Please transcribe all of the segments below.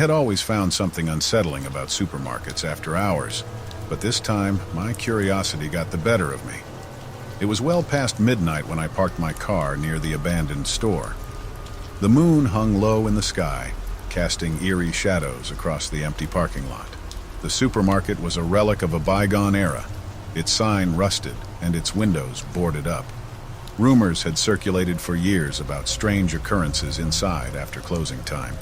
had always found something unsettling about supermarkets after hours, but this time my curiosity got the better of me. It was well past midnight when I parked my car near the abandoned store. The moon hung low in the sky, casting eerie shadows across the empty parking lot. The supermarket was a relic of a bygone era, its sign rusted and its windows boarded up. Rumors had circulated for years about strange occurrences inside after closing time,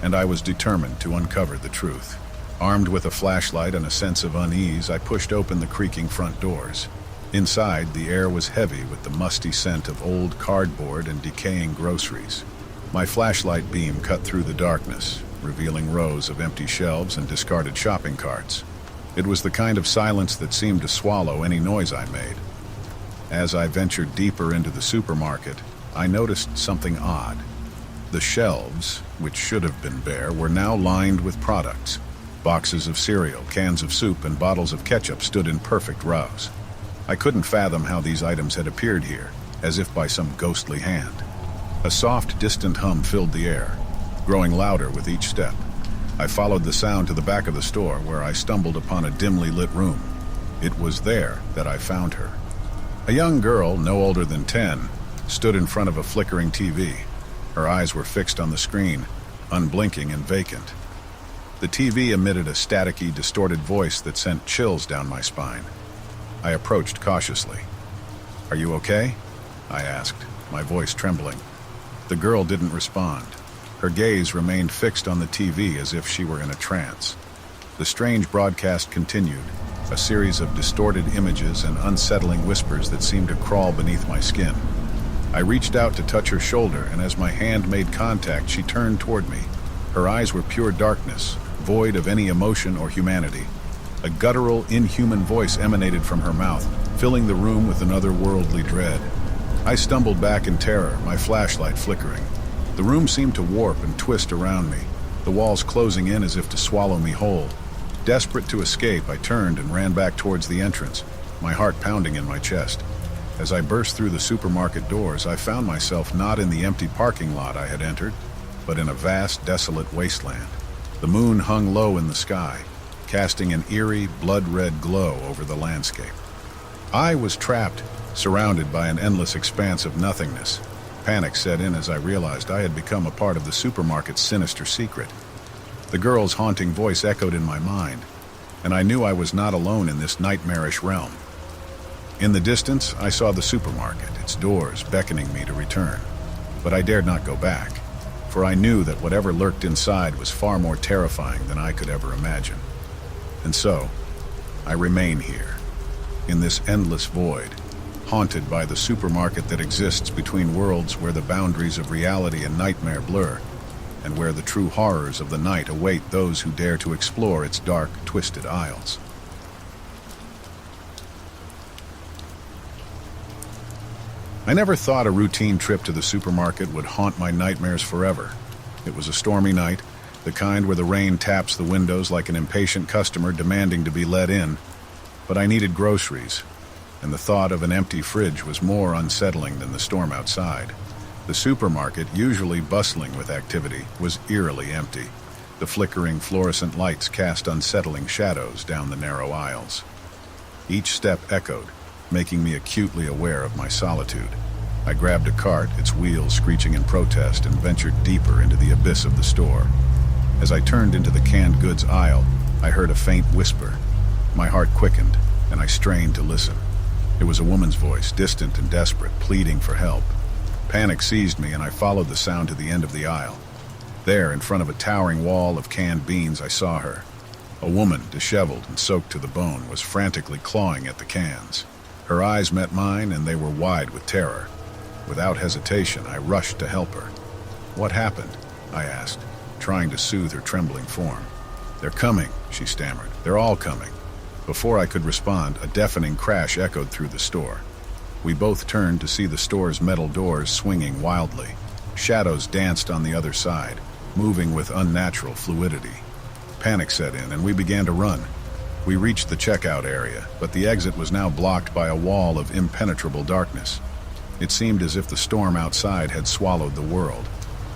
and I was determined to uncover the truth. Armed with a flashlight and a sense of unease, I pushed open the creaking front doors. Inside, the air was heavy with the musty scent of old cardboard and decaying groceries. My flashlight beam cut through the darkness, revealing rows of empty shelves and discarded shopping carts. It was the kind of silence that seemed to swallow any noise I made. As I ventured deeper into the supermarket, I noticed something odd. The shelves, which should have been bare, were now lined with products. Boxes of cereal, cans of soup, and bottles of ketchup stood in perfect rows. I couldn't fathom how these items had appeared here, as if by some ghostly hand. A soft, distant hum filled the air, growing louder with each step. I followed the sound to the back of the store, where I stumbled upon a dimly lit room. It was there that I found her. A young girl, no older than 10, stood in front of a flickering TV. Her eyes were fixed on the screen, unblinking and vacant. The TV emitted a staticky, distorted voice that sent chills down my spine. I approached cautiously. "Are you okay?" I asked, my voice trembling. The girl didn't respond. Her gaze remained fixed on the TV as if she were in a trance. The strange broadcast continued, a series of distorted images and unsettling whispers that seemed to crawl beneath my skin. I reached out to touch her shoulder, and as my hand made contact, she turned toward me. Her eyes were pure darkness, void of any emotion or humanity. A guttural, inhuman voice emanated from her mouth, filling the room with an otherworldly dread. I stumbled back in terror, my flashlight flickering. The room seemed to warp and twist around me, the walls closing in as if to swallow me whole. Desperate to escape, I turned and ran back towards the entrance, my heart pounding in my chest. As I burst through the supermarket doors, I found myself not in the empty parking lot I had entered, but in a vast, desolate wasteland. The moon hung low in the sky, casting an eerie, blood-red glow over the landscape. I was trapped, surrounded by an endless expanse of nothingness. Panic set in as I realized I had become a part of the supermarket's sinister secret. The girl's haunting voice echoed in my mind, and I knew I was not alone in this nightmarish realm. In the distance, I saw the supermarket, its doors beckoning me to return. But I dared not go back, for I knew that whatever lurked inside was far more terrifying than I could ever imagine. And so, I remain here, in this endless void, haunted by the supermarket that exists between worlds where the boundaries of reality and nightmare blur, and where the true horrors of the night await those who dare to explore its dark, twisted aisles. I never thought a routine trip to the supermarket would haunt my nightmares forever. It was a stormy night, the kind where the rain taps the windows like an impatient customer demanding to be let in. But I needed groceries, and the thought of an empty fridge was more unsettling than the storm outside. The supermarket, usually bustling with activity, was eerily empty. The flickering fluorescent lights cast unsettling shadows down the narrow aisles. Each step echoed, making me acutely aware of my solitude. I grabbed a cart, its wheels screeching in protest, and ventured deeper into the abyss of the store. As I turned into the canned goods aisle, I heard a faint whisper. My heart quickened, and I strained to listen. It was a woman's voice, distant and desperate, pleading for help. Panic seized me, and I followed the sound to the end of the aisle. There, in front of a towering wall of canned beans, I saw her. A woman, disheveled and soaked to the bone, was frantically clawing at the cans. Her eyes met mine, and they were wide with terror. Without hesitation, I rushed to help her. "What happened?" I asked, trying to soothe her trembling form. "They're coming," she stammered. "They're all coming." Before I could respond, a deafening crash echoed through the store. We both turned to see the store's metal doors swinging wildly. Shadows danced on the other side, moving with unnatural fluidity. Panic set in, and we began to run. We reached the checkout area, but the exit was now blocked by a wall of impenetrable darkness. It seemed as if the storm outside had swallowed the world,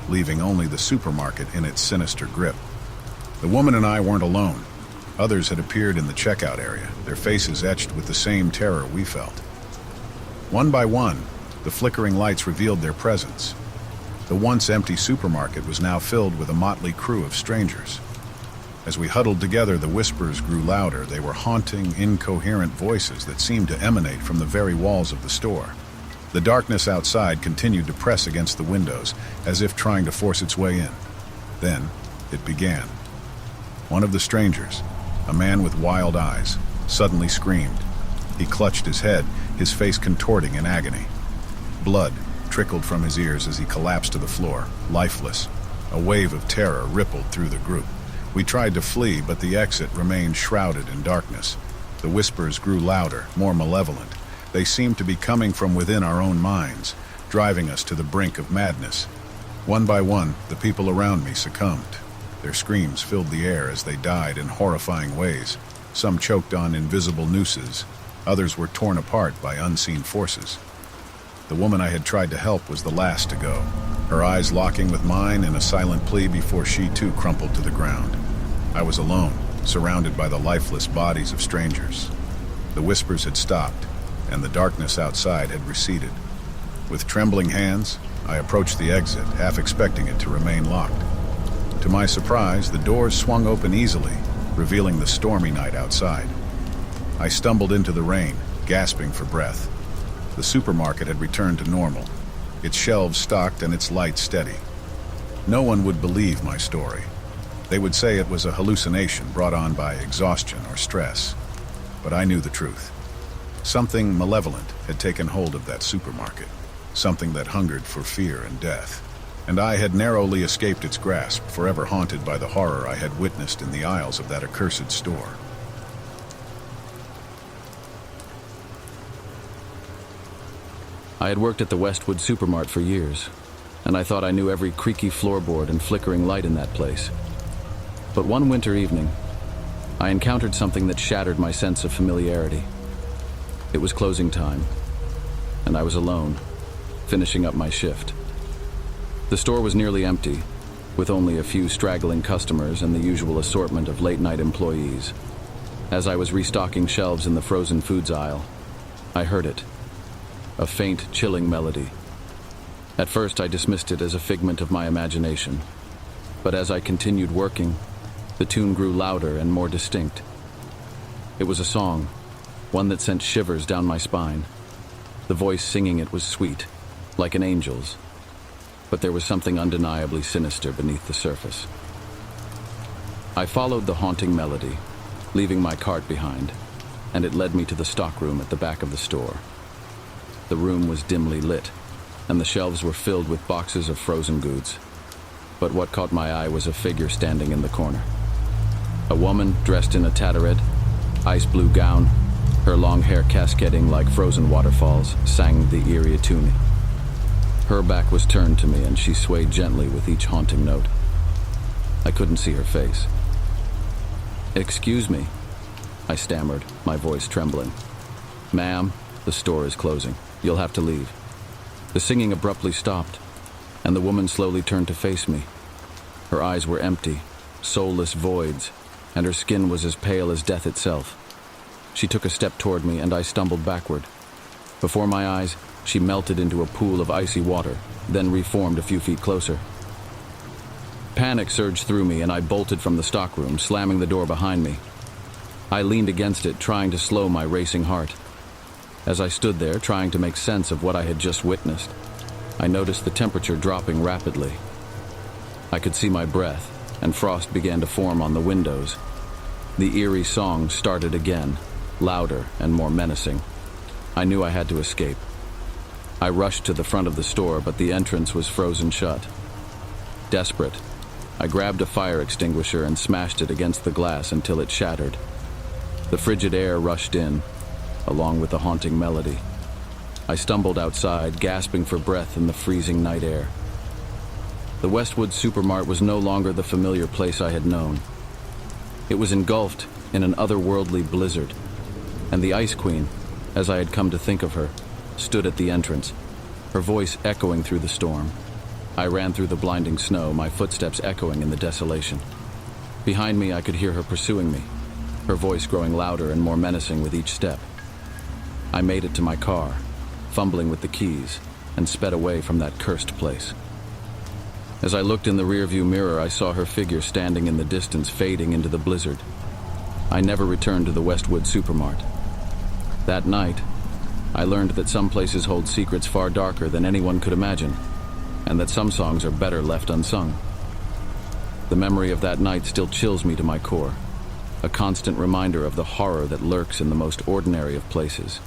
leaving only the supermarket in its sinister grip. The woman and I weren't alone. Others had appeared in the checkout area, their faces etched with the same terror we felt. One by one, the flickering lights revealed their presence. The once empty supermarket was now filled with a motley crew of strangers. As we huddled together, the whispers grew louder. They were haunting, incoherent voices that seemed to emanate from the very walls of the store. The darkness outside continued to press against the windows, as if trying to force its way in. Then, it began. One of the strangers, a man with wild eyes, suddenly screamed. He clutched his head, his face contorting in agony. Blood trickled from his ears as he collapsed to the floor, lifeless. A wave of terror rippled through the group. We tried to flee, but the exit remained shrouded in darkness. The whispers grew louder, more malevolent. They seemed to be coming from within our own minds, driving us to the brink of madness. One by one, the people around me succumbed. Their screams filled the air as they died in horrifying ways. Some choked on invisible nooses. Others were torn apart by unseen forces. The woman I had tried to help was the last to go, her eyes locking with mine in a silent plea before she too crumpled to the ground. I was alone, surrounded by the lifeless bodies of strangers. The whispers had stopped, and the darkness outside had receded. With trembling hands, I approached the exit, half expecting it to remain locked. To my surprise, the doors swung open easily, revealing the stormy night outside. I stumbled into the rain, gasping for breath. The supermarket had returned to normal, its shelves stocked and its lights steady. No one would believe my story. They would say it was a hallucination brought on by exhaustion or stress. But I knew the truth. Something malevolent had taken hold of that supermarket, something that hungered for fear and death. And I had narrowly escaped its grasp, forever haunted by the horror I had witnessed in the aisles of that accursed store. I had worked at the Westwood Supermart for years, and I thought I knew every creaky floorboard and flickering light in that place. But one winter evening, I encountered something that shattered my sense of familiarity. It was closing time, and I was alone, finishing up my shift. The store was nearly empty, with only a few straggling customers and the usual assortment of late-night employees. As I was restocking shelves in the frozen foods aisle, I heard it. A faint, chilling melody. At first, I dismissed it as a figment of my imagination, but as I continued working, the tune grew louder and more distinct. It was a song, one that sent shivers down my spine. The voice singing it was sweet, like an angel's, but there was something undeniably sinister beneath the surface. I followed the haunting melody, leaving my cart behind, and it led me to the stockroom at the back of the store. The room was dimly lit, and the shelves were filled with boxes of frozen goods. But what caught my eye was a figure standing in the corner. A woman dressed in a tattered, ice blue gown, her long hair cascading like frozen waterfalls, sang the eerie tune. Her back was turned to me, and she swayed gently with each haunting note. I couldn't see her face. "Excuse me," I stammered, my voice trembling. "Ma'am, the store is closing. You'll have to leave." The singing abruptly stopped, and the woman slowly turned to face me. Her eyes were empty, soulless voids, and her skin was as pale as death itself. She took a step toward me, and I stumbled backward. Before my eyes, she melted into a pool of icy water, then reformed a few feet closer. Panic surged through me, and I bolted from the stockroom, slamming the door behind me. I leaned against it, trying to slow my racing heart. As I stood there, trying to make sense of what I had just witnessed, I noticed the temperature dropping rapidly. I could see my breath, and frost began to form on the windows. The eerie song started again, louder and more menacing. I knew I had to escape. I rushed to the front of the store, but the entrance was frozen shut. Desperate, I grabbed a fire extinguisher and smashed it against the glass until it shattered. The frigid air rushed in, along with the haunting melody. I stumbled outside, gasping for breath in the freezing night air. The Westwood Supermart was no longer the familiar place I had known. It was engulfed in an otherworldly blizzard, and the Ice Queen, as I had come to think of her, stood at the entrance, her voice echoing through the storm. I ran through the blinding snow, my footsteps echoing in the desolation. Behind me, I could hear her pursuing me, her voice growing louder and more menacing with each step. I made it to my car, fumbling with the keys, and sped away from that cursed place. As I looked in the rearview mirror, I saw her figure standing in the distance, fading into the blizzard. I never returned to the Westwood Supermart. That night, I learned that some places hold secrets far darker than anyone could imagine, and that some songs are better left unsung. The memory of that night still chills me to my core, a constant reminder of the horror that lurks in the most ordinary of places.